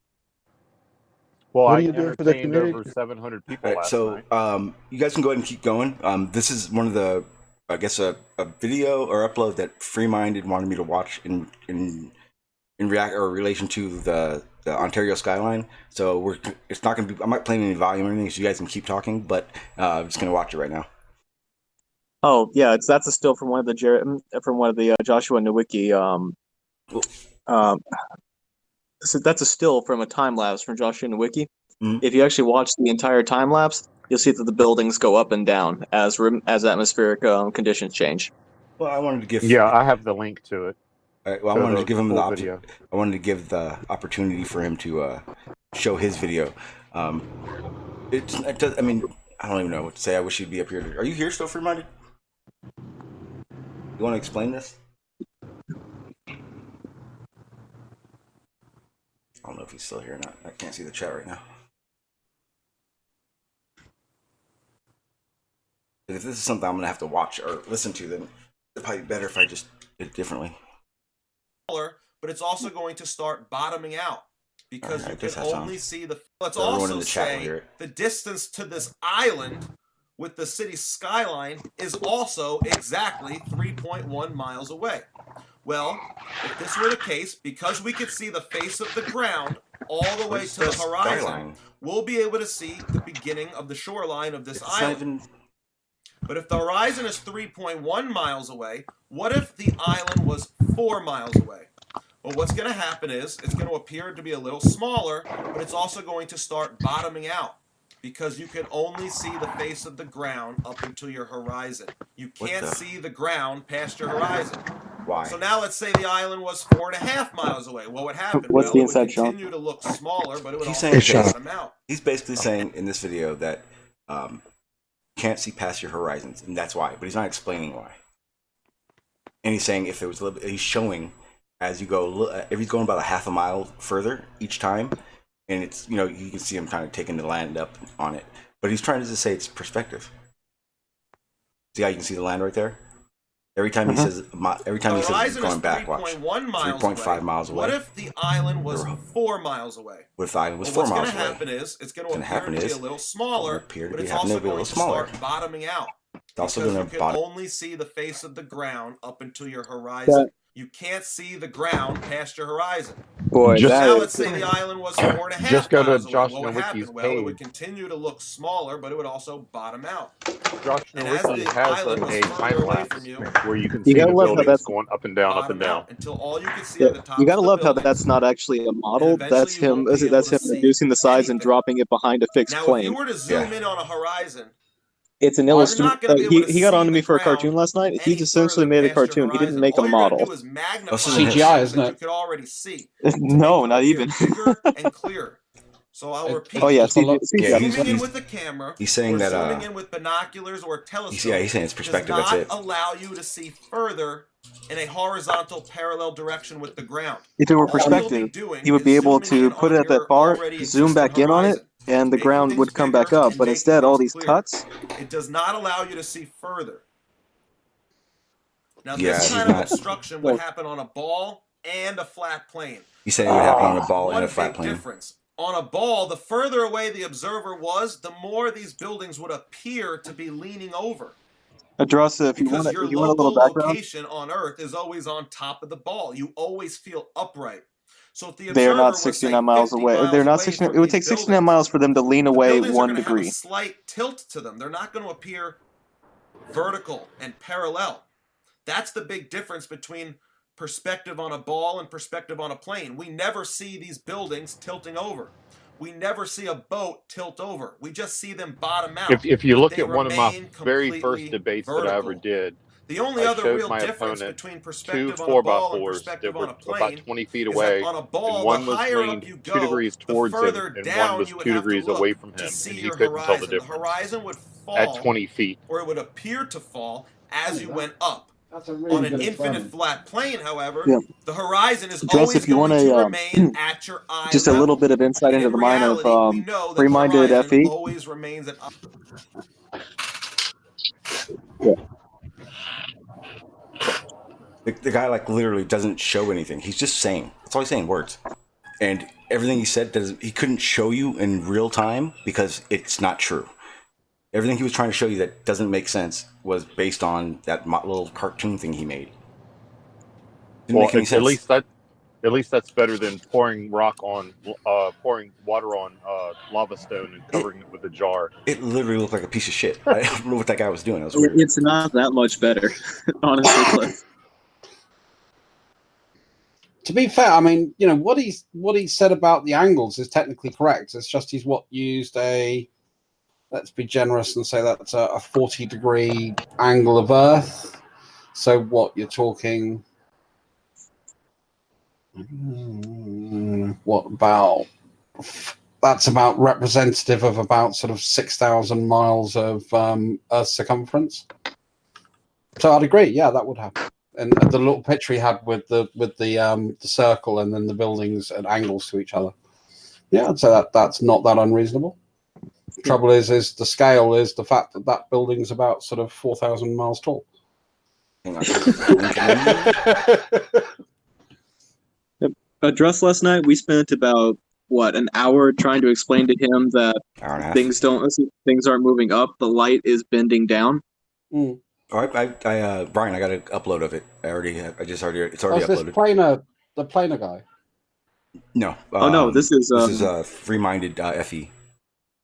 Well, I entertained over 700 people last night. You guys can go ahead and keep going. This is one of the, I guess, a video or upload that Free-Minded wanted me to watch in relation to the Ontario skyline. So it's not going to be. I'm not playing any volume or anything, so you guys can keep talking. But I'm just going to watch it right now. Oh yeah, that's a still from one of the Joshua Nowicki. So that's a still from a time lapse from Joshua Nowicki. Mm-hmm. If you actually watch the entire time lapse, you'll see that the buildings go up and down as atmospheric conditions change. Well, I wanted to give. Yeah, I have the link to it. All right, well, I wanted to give him the video. I wanted to give the opportunity for him to show his video. It does. I mean, I don't even know what to say. I wish he'd be up here. Are you here still, Free-Minded? You want to explain this? I don't know if he's still here or not. I can't see the chat right now. If this is something I'm going to have to watch or listen to, then it'd probably be better if I just did it differently. But it's also going to start bottoming out because you can only see the... Let's also say the distance to this island with the city skyline is also exactly 3.1 miles away. Well, if this were the case, because we could see the face of the ground all the way to the horizon, we'll be able to see the beginning of the shoreline of this island. But if the horizon is 3.1 miles away, what if the island was 4 miles away? Well, what's going to happen is it's going to appear to be a little smaller, but it's also going to start bottoming out because you can only see the face of the ground up until your horizon. You can't see the ground past your horizon. Why? So now let's say the island was 4.5 miles away. What would happen? What's the it inside would continue to look smaller, but it would also bottom out. He's basically saying in this video that you can't see past your horizons, and that's why. But he's not explaining why. And he's saying if there was a little bit, he's showing as you go, if he's going about a half a mile further each time, and it's, you know, you can see him kind of taking the land up on it. But he's trying to just say it's perspective. See how you can see the land right there? Every time he says, he's going back, watch. 3.5 miles away. What if the island was 4 miles away? What if the island was 4 miles away? What's going to happen is it's going to appear to be a little smaller, but it's also going to start bottoming out. It's also going to bottom. You can only see the face of the ground up until your horizon. You can't see the ground past your horizon. Boy, now let's say the island was 4.5 miles away. Just go to Josh what would happen? Nowicki's Well, it would page. continue to look smaller, but it would also bottom out. Josh Nowicki has a time lapse where you can You see gotta the love how buildings that's going up and down, up and down. Until all you can see are the top. You gotta love how that's not actually a model. That's him. That's him reducing the size and dropping it behind a fixed Now, plane. if you were to zoom in on a horizon, it's an illustration. He got on to me for a cartoon last night. He essentially made a cartoon. He didn't make a model. CGI, isn't it? You could already see. No, not even. Bigger and clearer. So I'll repeat. Oh yeah, zooming in with the camera. He's saying that zooming in with binoculars or telescopes. Yeah, he's saying it's perspective. Does That's not it. allow you to see further in a horizontal parallel direction with the ground. If it were perspective, he would be able to put it at that bar, zoom back in on it, and the ground would come back up. But instead, all these cuts. It does not allow you to see further. Now, this kind of obstruction would happen on a ball and a flat plane. He's saying it would happen on a ball and a flat plane. Difference. On a ball, the further away the observer was, the more these buildings would appear to be leaning over. Adrasa, if you want a little background. Location on Earth is always on top of the ball. You always feel upright. So if the They are observer not was, 69 say, miles 50 away. miles They're not away 69. from It would these take 69 buildings, miles for them to lean the away buildings are 1 going to have a degree. slight tilt to them. They're not going to appear vertical and parallel. That's the big difference between perspective on a ball and perspective on a plane. We never see these buildings tilting over. We never see a boat tilt over. We just see them bottom out. If you but look they at one of my remain very completely first debates that I ever vertical. did, The only I other showed real my difference opponent between two perspective on a ball and 4x4s perspective that on were a plane about 20 feet is that away, on a and ball, one the was higher up leaned you 2 go, degrees the towards him, further and one down was you would 2 have to degrees away look from to him, see and he your couldn't tell the horizon. The difference horizon would at fall, 20 feet. or it would appear to fall as you went up. That's a really On an good infinite experiment. flat plane, however, Yeah. the horizon is Just always if you going want to a remain at your eye just a level. little bit of insight And into in the mind of reality, we know that the free-minded horizon FE. always remains at Yeah. The guy like literally doesn't show anything. He's just saying. That's all he's saying, words. And everything he said, he couldn't show you in real time because it's not true. Everything he was trying to show you that doesn't make sense was based on that little cartoon thing he made. Didn't make any sense. At least that's better than pouring pouring water on lava stone and covering it with a jar. It literally looked like a piece of shit. I don't know what that guy was doing. That was weird. It's not that much better, honestly, Cliff. To be fair, I mean, you know, what he said about the angles is technically correct. It's just he's used a, let's be generous and say that's a 40-degree angle of Earth. So what you're talking, that's about representative of about sort of 6,000 miles of Earth's circumference. So I'd agree. Yeah, that would happen. And the little picture he had with the circle and then the buildings at angles to each other. Yeah, I'd say that's not that unreasonable. The trouble is the scale is the fact that building's about sort of 4,000 miles tall. Address last night, we spent about an hour trying to explain to him that things aren't moving up, the light is bending down. Mm. Brian, I got an upload of it. It's already This uploaded. the planer guy? No. No, this is free-minded FE.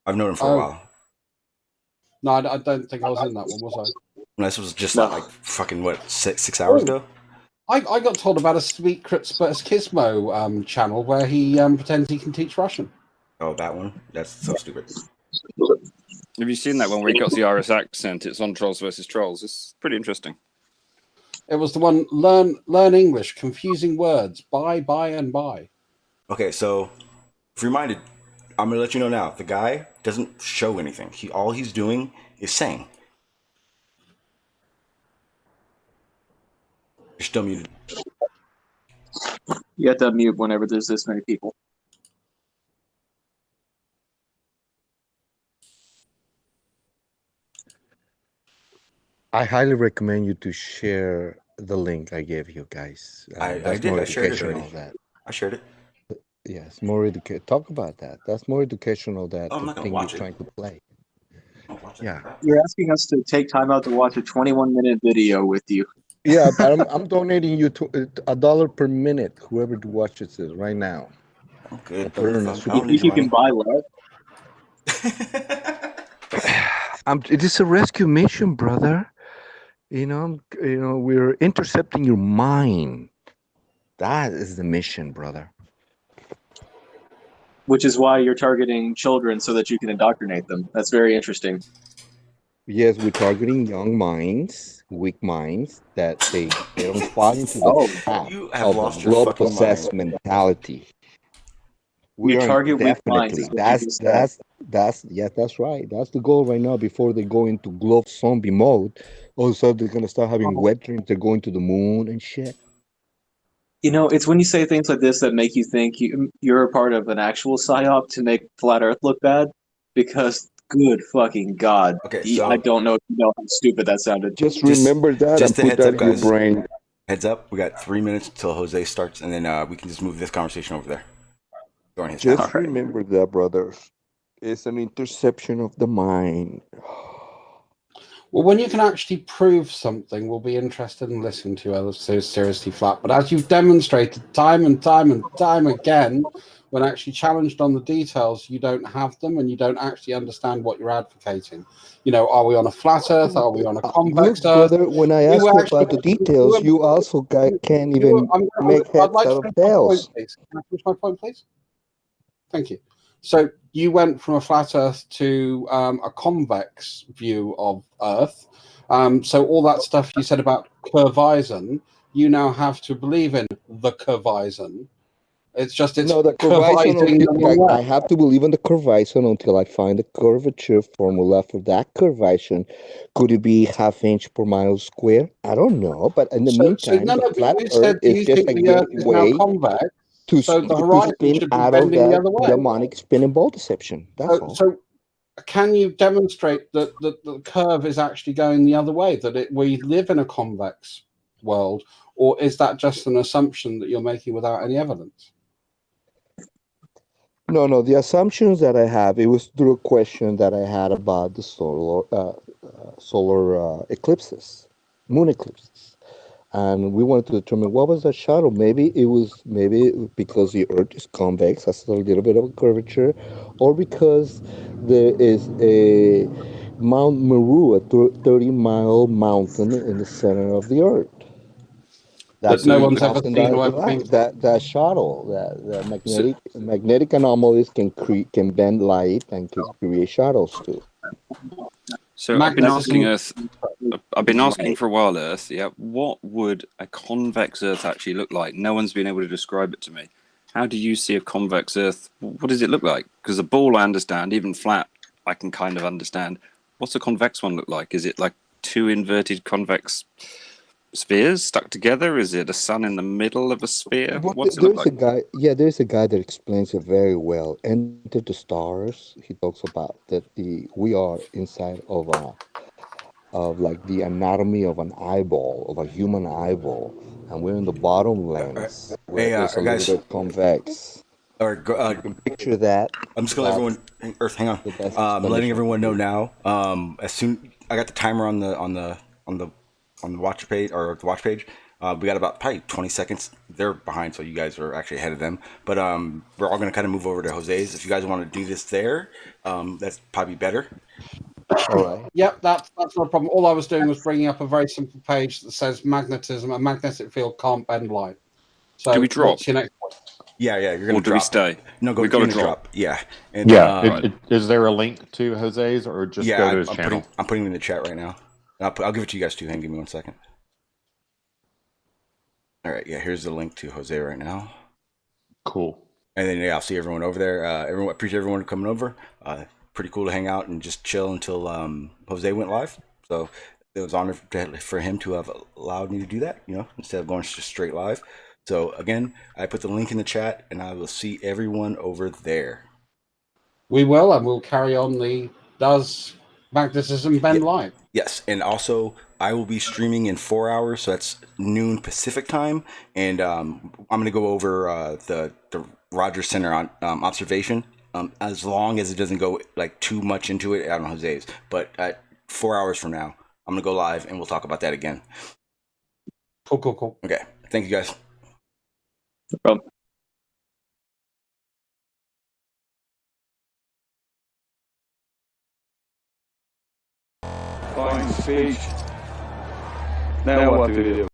I've known him for a while. No, I don't think I was in that one, was I? This was just like fucking 6 hours ago. I got told about a Sweet Spurs Gizmo channel where he pretends he can teach Russian. Oh, that one? That's so stupid. Have you seen that one where he got the Irish accent? It's on Trolls versus Trolls. It's pretty interesting. It was the one, learn English, confusing words, buy, and buy. Okay, so, free-minded, I'm going to let you know now. The guy doesn't show anything. All he's doing is saying. You're still muted. You have to unmute whenever there's this many people. I highly recommend you to share the link I gave you guys. I did. I shared it already. I shared it. Yes, more educational. Talk about that. That's more educational than I'm not the gonna thing watch you're trying to play. Yeah. You're asking us to take time out to watch a 21-minute video with you. Yeah, but I'm donating you to $1 per minute. Whoever watches this right now. Okay. You think you can buy love? It is a rescue mission, brother. We're intercepting your mind. That is the mission, brother. Which is why you're targeting children so that you can indoctrinate them. That's very interesting. Yes, we're targeting young minds, weak minds, that they don't fall into the trap of the globe possessed mentality. We are target weak minds. That's right. That's the goal right now. Before they go into globe zombie mode, all of a sudden they're gonna start having wet dreams. They're going to the moon and shit. It's when you say things like this that make you think you're a part of an actual psyop to make Flat Earth look bad. Because, good fucking God, I don't know if you know how stupid that sounded. Just remember that and put that in your brain. Heads up, we got 3 minutes until Jose starts, and then we can just move this conversation over there. Just remember that, brothers. It's an interception of the mind. Well, when you can actually prove something, we'll be interested in listening to you, seriously, Flat. But as you've demonstrated time and time and time again, when actually challenged on the details, you don't have them and you don't actually understand what you're advocating. You know, are we on a flat Earth? Are we on a convex Earth? Brother, when I ask you about the details, you also can't even make heads out of tails. Can I finish my point, please? Thank you. So you went from a flat Earth to a convex view of Earth. So all that stuff you said about curvaison, you now have to believe in the curvaison. It's just the curvaison. I have to believe in the curvaison until I find the curvature formula for that curvaison. Could it be ½ inch per mile square? I don't know. But in the meantime, the flat Earth is just a gateway to spin out of that demonic spinning ball deception. That's all. So can you demonstrate that the curve is actually going the other way, that we live in a convex world, or is that just an assumption that you're making without any evidence? No. The assumptions that I have, it was through a question that I had about the solar eclipses, moon eclipses. And we wanted to determine what was that shadow. Maybe because the Earth is convex, has a little bit of a curvature, or because there is a Mount Meru, a 30-mile mountain in the center of the Earth. That no one's ever seen that shadow, that magnetic anomalies can bend light and can create shadows too. So I've been asking for a while, Earth. Yeah, what would a convex Earth actually look like? No one's been able to describe it to me. How do you see a convex Earth? What does it look like? Because a ball I understand, even flat I can kind of understand. What's a convex one look like? Is it like two inverted convex spheres stuck together? Is it a sun in the middle of a sphere? What's it look like? There's a guy that explains it very well. Enter the Stars. He talks about that we are inside of like the anatomy of an eyeball, of a human eyeball, and we're in the bottom lens where it's a little bit convex. Or you can picture that. I'm just gonna let everyone. Earth, hang on. I'm letting everyone know now. As soon I got the timer on the watch page or the watch page. We got about probably 20 seconds. They're behind, so you guys are actually ahead of them. But we're all gonna kind of move over to Jose's. If you guys want to do this there, that's probably better. All right. Yep, that's not a problem. All I was doing was bringing up a very simple page that says magnetism. A magnetic field can't bend light. So do we drop? What's your next point? Yeah, you're gonna. Or do we stay? No, we got to drop. Yeah. And, is there a link to Jose's or just go to his channel? I'm putting it in the chat right now. I'll give it to you guys too. Hang on, give me 1 second. All right, yeah, here's the link to Jose right now. Cool. And then I'll see everyone over there. Appreciate everyone coming over. Pretty cool to hang out and just chill until Jose went live. So it was an honor for him to have allowed me to do that, instead of going just straight live. So again, I put the link in the chat, and I will see everyone over there. We will, and we'll carry on the Does Magnetism Bend Light? Yes, and also I will be streaming in 4 hours, so that's noon Pacific time, and I'm going to go over the Rogers Center on observation, as long as it doesn't go like too much into it. I don't know Jose's, but at 4 hours from now, I'm going to go live, and we'll talk about that again. Cool. Okay, thank you guys. No problem. Fine speech. Now what do we do?